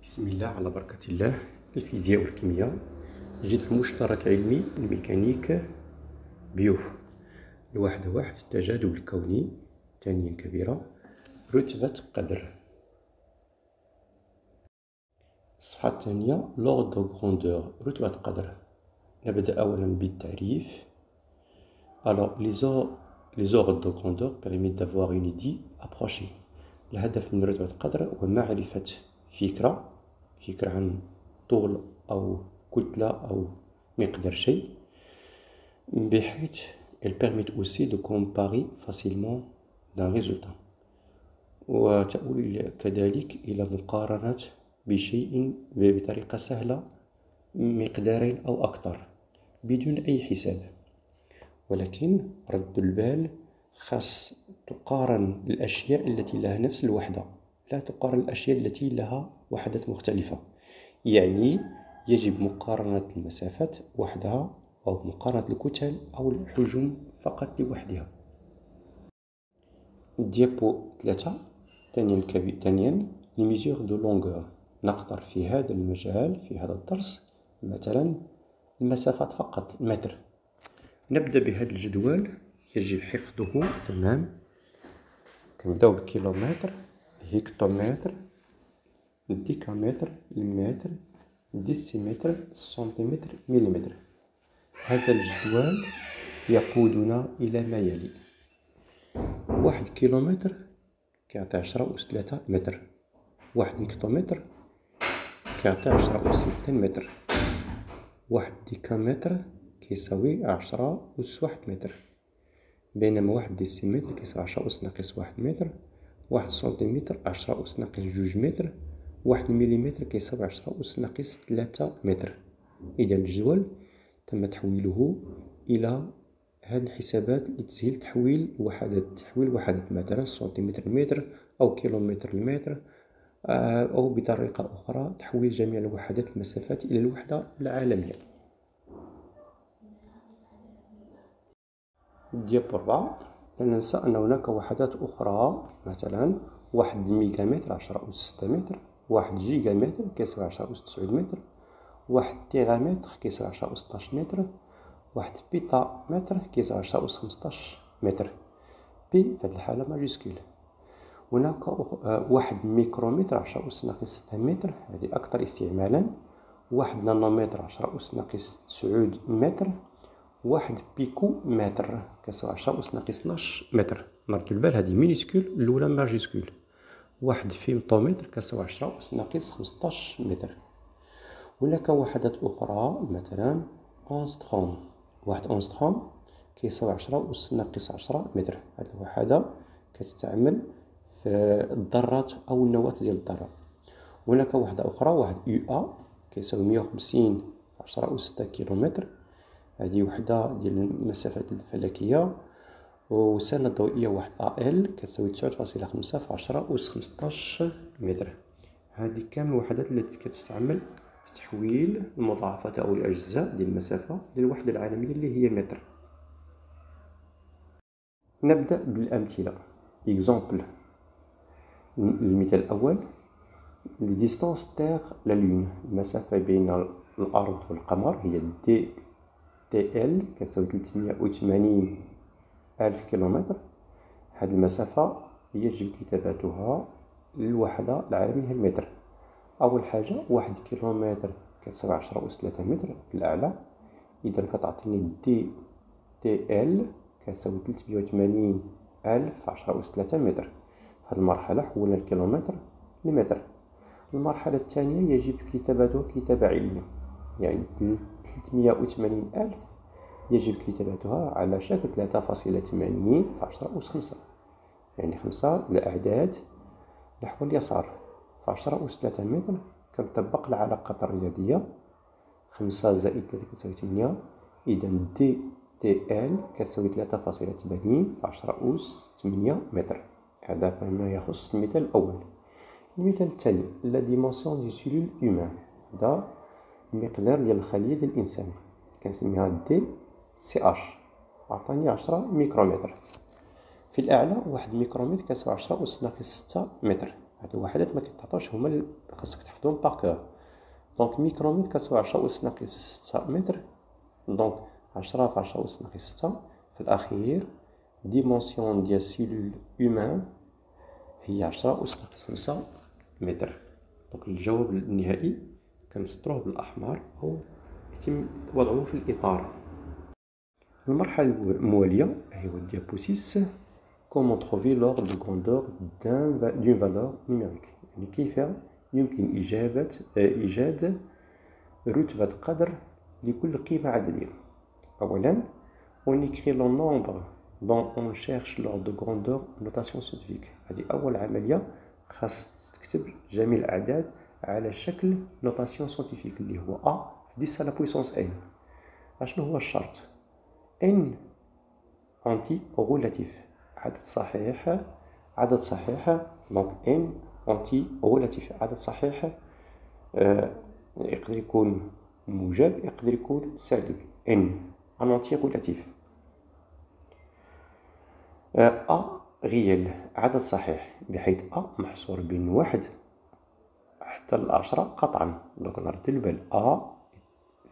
بسم الله على بركة الله. الفيزياء والكيمياء، جذر مشترك علمي الميكانيك بيوف. الوحدة واحد، التجاذب الكوني. ثانيا كبيرة، رتبة قدر. الصفحة الثانية، لوغ دو غروندور، رتبة قدر. نبدأ أولا بالتعريف. Alors, les ordres de grandeur permettent d'avoir une idée approchée. الهدف من رتبة قدر هو معرفة فكرة عن طول أو كتلة أو مقدار شيء، بحيث elle permet aussi de comparer facilement d'un résultat، وتؤول كذلك إلى مقارنة بشيء بطريقة سهلة، مقدارين أو أكثر بدون أي حساب. ولكن رد البال، خاص تقارن الأشياء التي لها نفس الوحدة، لا تقارن الأشياء التي لها وحدات مختلفة. يعني يجب مقارنة المسافات وحدها، أو مقارنة الكتل أو الحجم فقط لوحدها. ديابو 3. ثانيا les mesures de longueur. نقدر في هذا المجال، في هذا الدرس، مثلا المسافات فقط، المتر. نبدأ بهذا الجدول، يجب حفظه تمام. كنبداو بالكيلومتر، هكتومتر، الديكامتر، المتر، الديسيمتر، السنتيمتر، مليمتر. هذا الجدول يقودنا إلى ما يلي. 1 كيلومتر كيعطي 10 أس 3 متر. 1 هكتومتر كيعطي 10 أس 2 متر. 1 ديكامتر كيساوي 10 أس 1 متر. بينما 1 ديسيمتر كيساوي 10 أس-1 متر. 1 سنتيمتر 10 أس-2 متر. 1 مليمتر كيساوي 10 أس-3 متر. إذا الجدول تم تحويله إلى هذه الحسابات لتسهيل تحويل وحدات مثلا سنتيمتر المتر أو كيلومتر المتر، أو بطريقة أخرى تحويل جميع الوحدات المسافات إلى الوحدة العالمية. ديابو 4. لا ننسى أن هناك وحدات أخرى، مثلا 1 ميغامتر 10 أس 6 متر. 1 جيغامتر كيساوي 10 أس 9 متر. 1 تيغامتر كيساوي 10 أس 12 متر. 1 بيتامتر كيساوي 10 أس 15 متر. بي في هذه الحالة ماجيسكول. هناك 1 ميكرومتر 10 أس-6 متر، هذه أكثر استعمالا. 1 نانومتر 10 أس-9 متر. 1 بيكو متر كيساوي 10 أس-12 متر. نرد البال، هذه مينيسكول، الأولى ماجيسكول. 1 فيمتومتر كيساوي 10 أس-15 متر. هناك وحدات أخرى، مثلا أونستروم. 1 أونستروم كيساوي 10 أس-10 متر. هذه الوحدة كتستعمل في الذرات أو النواة ديال الذرة. هناك وحدة أخرى، 1 UA كيساوي 150 10 أس 6 كيلومتر. هذه وحدة ديال المسافات الفلكية. والسنة الضوئية 1 AL كتساوي 9.5 في 10 أس 15 متر. هذه كامل الوحدات التي كتستعمل في تحويل المضاعفات أو الأجزاء ديال المسافة للوحدة العالمية اللي هي متر. نبدأ بالأمثلة. إكزامبل. المثال الأول، لي ديستانس تيغ لا لون، المسافة بين الأرض والقمر هي دي تي ال كتساوي 380 ألف كيلومتر. هذه المسافة يجب كتابتها للوحدة العالمية هي المتر. أول حاجة، 1 كيلومتر كتساوي 10 أس 3 متر في الأعلى، إذا كتعطيني دي تي ال كتساوي 380 ألف في 10 أس 3 متر. في هذه المرحلة حولنا الكيلومتر لمتر. المرحلة الثانية يجب كتابتها كتابة علمية، يعني 380 ألف يجب كتابتها على شكل 3.80 في 10 أس 5، يعني 5 الأعداد نحو اليسار في 10 أس 3 متر. كنطبق العلاقات الرياضية، 5 زائد 3 كتساوي 8. إذا دي تي ال كتساوي 3.80 في 10 أس 8 متر. هذا فيما يخص المثال الأول. المثال الثاني، لا ديمونسيون دي سيلول هيومان، هذا المقدار ديال الخلية ديال الإنسان، كنسميها دي سي اش، عطاني 10 ميكرومتر. في الأعلى 1 ميكرومتر كتساوي 10 أس 6 متر. هاد الوحدات ما كيتعطاوش هما اللي خاصك تحفظهم باغ. دونك ميكرومتر كتساوي 10 أس ناقص 6 متر. دونك 10 في 10 أس ناقص 6 في الأخير ديمونسيون ديال سيلول هيومان هي 10 أس ناقص 5 متر. دونك الجواب النهائي كنسطروه بالأحمر أو يتم وضعه في الإطار. المرحلة الموالية هي الديابو 6. Comment trouver l'ordre de grandeur d'une valeur numérique. يعني كيف يمكن إيجاد رتبة قدر لكل قيمة عددية. أولا on écrit le nombre dont on cherche l'ordre de grandeur en notation scientifique. هذه أول عملية، خاص تكتب جميع الأعداد على شكل نوتاسيون سيانتيفيك اللي هو A في 10 على بويسونس n. أشنو هو الشرط؟ n أنتي غولاتيف، عدد صحيح. دونك n أنتي غولاتيف، عدد صحيح يقدر يكون موجب يقدر يكون سالب. n أنتي غولاتيف. A غيال، عدد صحيح، بحيث A محصور بين 1 حتى ل10 قطعا. دونك نرد البال A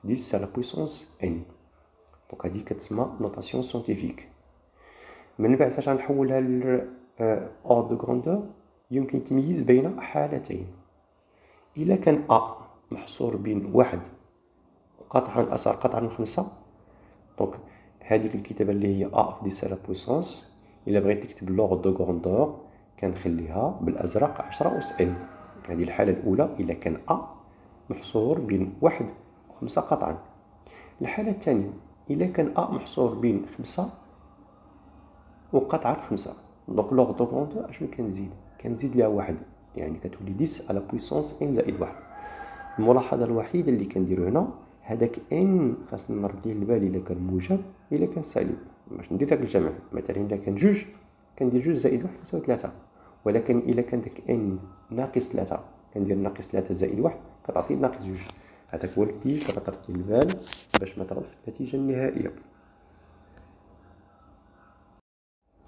10 على بويسونس n. دونك هذه كتسمى نوتاسيون سيانتيفيك. من بعد فاش غنحولها ل اوردر دو غراندور يمكن تمييز بين حالتين. إلا كان A محصور بين 1 قطعا أصغر قطعا من 5، دونك هذيك الكتابة اللي هي A في 10 على بويسونس، إلا بغيت تكتب لوردر دو غراندور كنخليها بالأزرق 10 أس n. هذه الحالة الأولى إلا كان A محصور بين 1 و 5 قطعا. الحالة الثانية إلا كان A محصور بين 5 وقطعا 5، دونك لوغ دو غراندور اشنو كنزيد ليها 1، يعني كتولي 10 على بويسونس n زائد 1. الملاحظة الوحيدة اللي كنديرو هنا هذاك n خاصنا نرد ليه البال إلا كان موجب إلا كان سالب باش ندير داك الجمع. مثلا إلا كان 2 كندير 2 زائد 1 كتساوي 3، ولكن إلا كان داك n ناقص 3 كندير ناقص 3 زائد 1 كتعطي ناقص 2. هذاك هو اللي كترتي البال باش ما تغلط في النتيجة النهائية.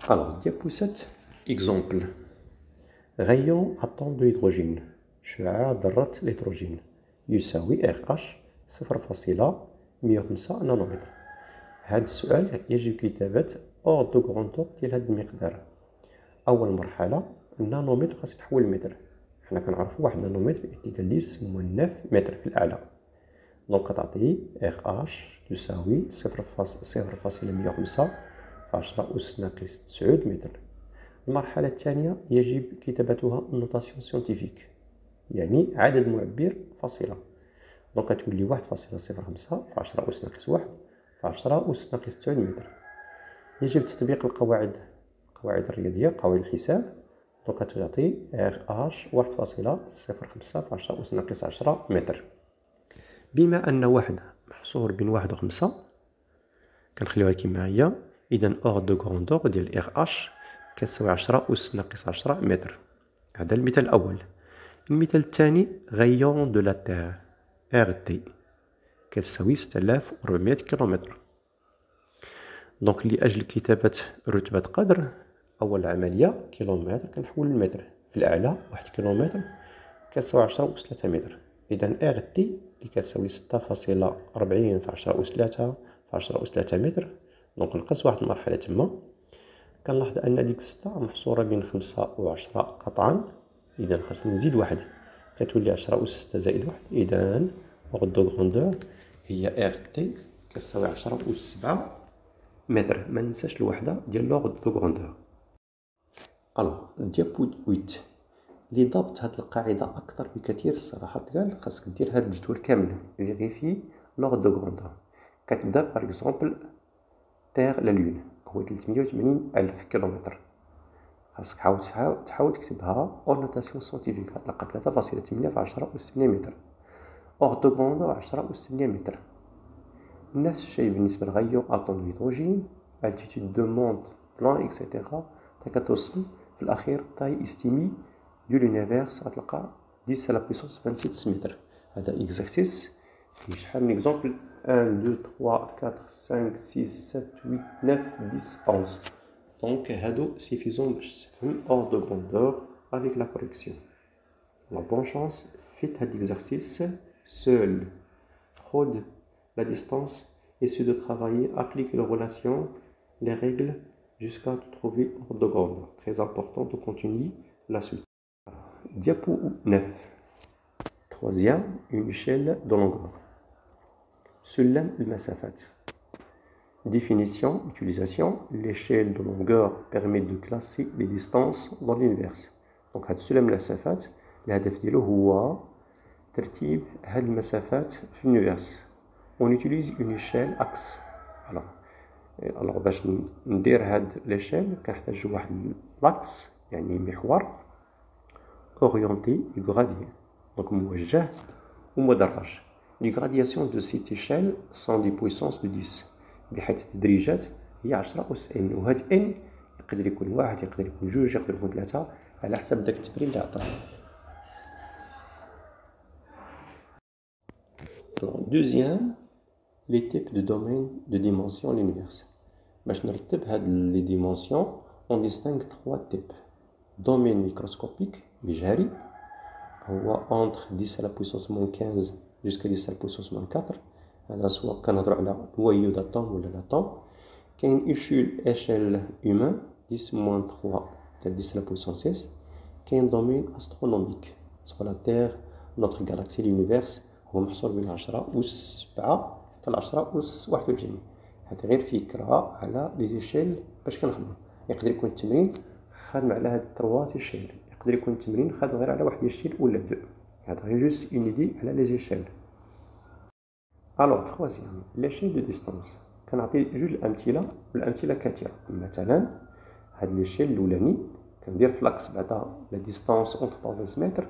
Alors, diapo 7, exemple. Rayon atome de l'hydrogène. شعاع ذرة الهيدروجين يساوي RH 0.105 نانومتر. هذا السؤال يجب كتابة أوردر دو غراندور ديال هذا المقدار. أول مرحلة النانومتر خاص يتحول لمتر. حنا كنعرفو 1 نانومتر إيكال 10 موان 9 متر في الأعلى. دونك كتعطي RH تساوي 0.105 في 10 أس ناقص 9 متر. المرحلة الثانية يجب كتابتها النوتاسيون سيانتيفيك، يعني عدد معبر فاصلة. دونك كتولي 1.05 في 10 أس ناقص 1 في 10 أس ناقص 9 متر. يجب تطبيق القواعد الرياضية، قواعد الحساب. دونك كتعطي RH 1.05 في 10 أس ناقص 10 متر. بما أن 1 محصور بين 1 و 5 كنخليوها كيما هي. إذا أوردر دو غراندور ديال RH كتساوي 10 أس ناقص 10 متر. هذا المثال الأول. المثال الثاني غيون دو لا تير RT كتساوي 6400 كيلومتر. دونك لأجل كتابة رتبة قدر أول عملية كيلومتر كنحول المتر في الأعلى. 1 كيلومتر كتساوي 10 أس 3 متر. إذا RT اللي كتساوي 6.40 في 10 أس 3 في 10 أس 3 متر. دونك نقص واحد المرحلة تما كنلاحظ أن ديك 6 محصورة بين 5 و 10 قطعا. إذا خاصني نزيد 1 كتولي 10 أس 6 زائد 1. إذا أوردر دو غراندور هي RT كتساوي 10 أس 7 متر. ما ننساش الوحدة ديال لوغ دو غراندور. ألوغ ديابو 8 لضبط هاد القاعدة أكثر بكثير الصراحة تقال خاصك دير هاد الجدول كامل فيغيفي لوغ دو غراندور. كتبدا باغ اكزومبل تيغ لا لون هو 380 ألف كيلومتر. خاصك تحاول تكتبها أو نوتاسيون سيانتيفيك. غتلقى 3.8 في 10 أس 8 متر. أوردر دو غراندور 10 أس 8 متر. نفس الشيء بالنسبة لغيون أتوم هيدروجين التيتود دو موند بلان إكسيتيرا حتى كتوصل في الأخير تاي استيمي دو لونيفيرس غتلقى 10 على بويسونس 26 متر. هذا إكزارسيس فيه شحال من إكزومبل 1 2 3 4 5 6 7 8 9 10 11. دونك هادو سيفيزون باش تفهم أوردر دو غراندور افيك لا كوريكسيون. La bonne chance, faites cet exercice seul. Fraude la distance, essayez de travailler, appliquez les relations, les règles, jusqu'à trouver ordre de grandeur. Très important de continuer la suite. Diapo 9. Troisième, une échelle de longueur. Sulam al-masafat. Définition, utilisation. L'échelle de longueur permet de classer les distances dans l'univers. Donc, sulam al-masafat, الهدف ديالو هو ترتيب هاد المسافات في l'univers. On utilise une échelle axe. Alors باش ندير هاد l'échelle كنحتاج واحد l'axe يعني محور orienté et gradé. Donc موجه ومدرج. Les gradations de cette échelle sont des puissances de 10 بحيث التدريجات هي 10 أس n وهاد n يقدر يكون واحد يقدر يكون جوج يقدر يكون ثلاثة على حسب داك التبرير اللي عطاه. Alors, deuxième, les types de domaines de dimension l'univers. باش نرتب هاد les dimensions, on distingue trois types. Domaine microscopique مجهري هو entre 10 à la puissance moins 15 jusqu'à 10 à la puissance moins 4. هذا سواء كنهضروا على noyau d'atome ولا l'atome. كاين échelle humain 10 moins 3 حتى 10 à la puissance 6. كاين domaine astronomique sur la Terre, notre galaxie, l'univers هو محصور بين 10 أس 7 حتى 10 أس 21. هذا غير فكرة على لي زيشيل باش كنخدمو. يقدر يكون التمرين خادم على هاد 3 ايشيل، يقدر يكون التمرين خادم غير على واحد ايشيل ولا 2. هذا غير جوست اون ايدي على لي زيشيل. الوغ تخوازيام ليشيل دو ديستانس كنعطي جوج الامثله والامثله كثيره. مثلا هاد ليشيل الاولاني كندير في لاكس بعدا لا ديستانس اونتر بارونتيز متر.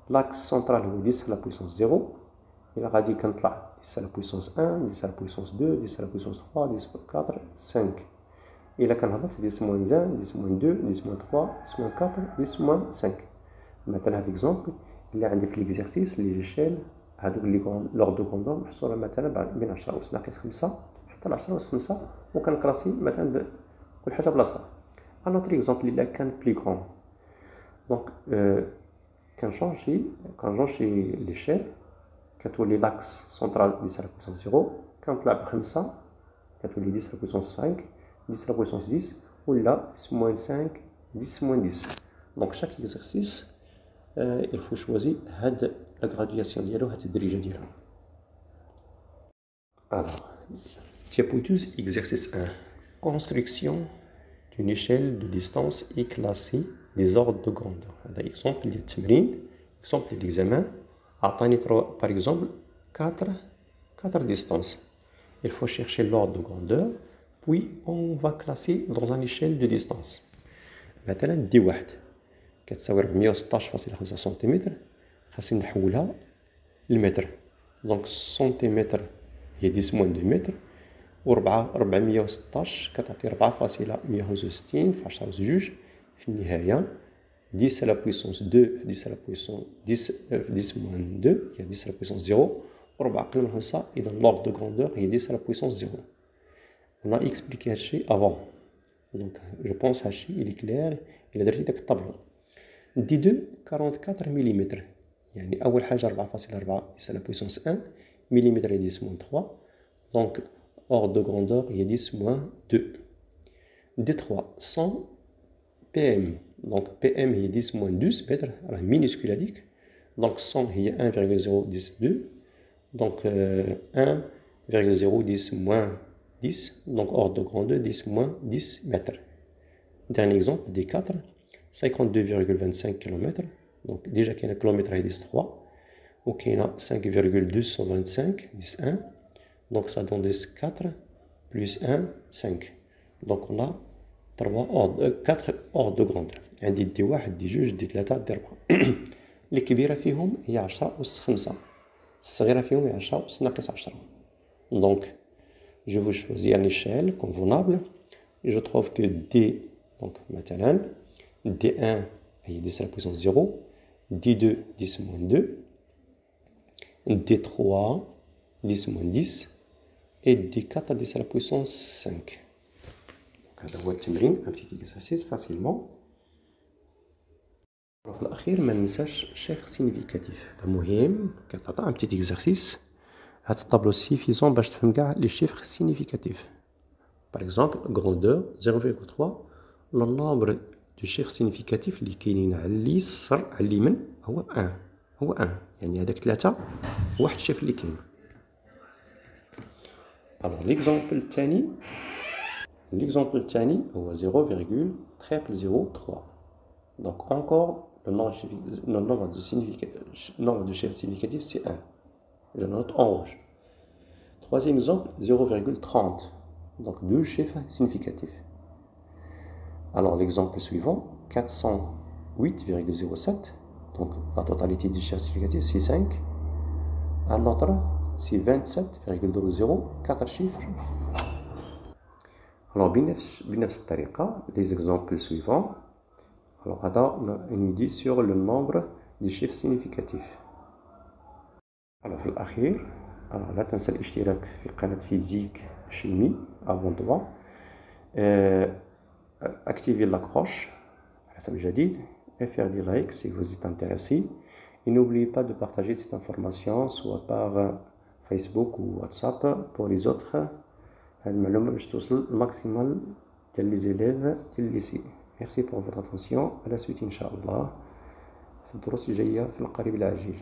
لاكس سونترال هو 10 على بويسونس 0. إلا غادي كنطلع 10 على بويسونس 1 10 على بويسونس 2 10 على بويسونس 3 10 على 4 5. إلا كنهبط 10 موان 1 10 موان 2 10 موان 3 10 موان 4 10 موان 5. مثلا هاد ليكزومبل اللي عندي في ليكزيرسيس لي جيشيل هادوك لي لوغ دو كوندور محصوره مثلا بين 10 أس ناقص 5 حتى ل 10 أس 5 وكنكلاسي مثلا كل حاجه بلاصتها. ان اوتر اكزومبل الا كان بلي كرون دونك كنشونجي ليشيل كتولي لاكس سونترال 10 على بويسونس 0 كنطلع بخمسة كتولي 10 على بويسونس 5 10 على بويسونس 10 ولا 10 موان 5 10 موان 10. دونك شاك اكزرسيس il faut choisir هاد لا graduation ديالو هاد التدريجه ديالها. Alors, diapo 12 exercice 1. Construction d'une échelle de distance et classer des ordres de grandeur. هذا exemple ديال التمرين exemple ديال l'examen. عطاني par exemple 4 distances. Il faut chercher l'ordre de grandeur puis on va classer dans une échelle de distance. مثلا دي واحد كتساوي 416.5 سنتيمتر خاصني نحولها للمتر. دونك سنتيمتر هي 10 موان 2 متر و 416 كتعطي 4.165 في 10 أس 2 في النهاية 10 على بويسونس 2 10 على بويسونس 10 موان 2 هي 10 على بويسونس 0 و 4 أقل من 5. إذا لوغ دو غروندور هي 10 على بويسونس 0. On a expliqué هادشي avant. Donc je pense هادشي il est clair. إلا درتي داك الطابلو دي 2 44 ملم يعني أول حاجة 4.4 10 على بويسونس 1 ملم هي 10 موان 3. دونك ordre de grandeur هي 10 موان 2. دي 3 100 PM. Donc PM هي 10 موان 12 متر راه مينيسكول هاديك. دونك 100 هي 1,012. Donc 1,010 موان 10. Donc ordre de grandeur 10 موان 10 متر. Dernier exemple des 4 52,25 km. Donc déjà qu'il y a un kilomètre et 10,3 ou qu'il y a 5,225 10,1. Donc ça donne 4 plus 1 5. Donc on a 4 ordres de grandeur. عندي دي واحد دي جوج دي ثلاثة دي ربعة. الكبيرة فيهم هي 10 أس 5. الصغيرة فيهم هي 10 أس ناقص 10. Donc je vous choisis une échelle convenable. Et je trouve que D donc مثلا D1 هي 10 على بويسونس 0 D2 10 موان 2 D3 10 موان 10 et D4 10 على بويسونس 5. هذا هو التمرين un petit exercice facilement. في الأخير ما ننساش chiffre significatif. هذا مهم كتعطى un petit exercice. هاد الطابلو suffisant باش تفهم كاع les chiffres significatifs. Par exemple, grandeur 0,3. Le nombre de chiffres significatifs اللي كاينين على اليسار على اليمين هو 1. هو 1 يعني هذاك 3 واحد الشيفر اللي كاين. Alors l'exemple الثاني هو 0,3. Donc encore le nombre de chiffres significatifs c'est 1. Je note en rouge. Troisième exemple 0,30. Donc 2 chiffres significatifs. Alors l'exemple suivant 408,07. Donc la totalité des chiffres significatifs c'est 5. Un autre c'est 27,00. 4 chiffres. Alors بنفس الطريقة les exemples suivants. Alors هذا une idée sur le nombre des chiffres significatifs. Alors في الأخير لا تنسى الاشتراك في قناة فيزيك شيمي abonne-toi. Activez la cloche حسب جديد et faire des likes si vous êtes intéressé. Et n'oubliez pas de partager cette information soit par Facebook ou WhatsApp pour les autres. هاد المعلومة باش توصل الماكسيمال ديال لي زيليف ديال الليسي. Merci pour votre attention. À la suite إن شاء الله في الدروس الجاية في القريب العاجل.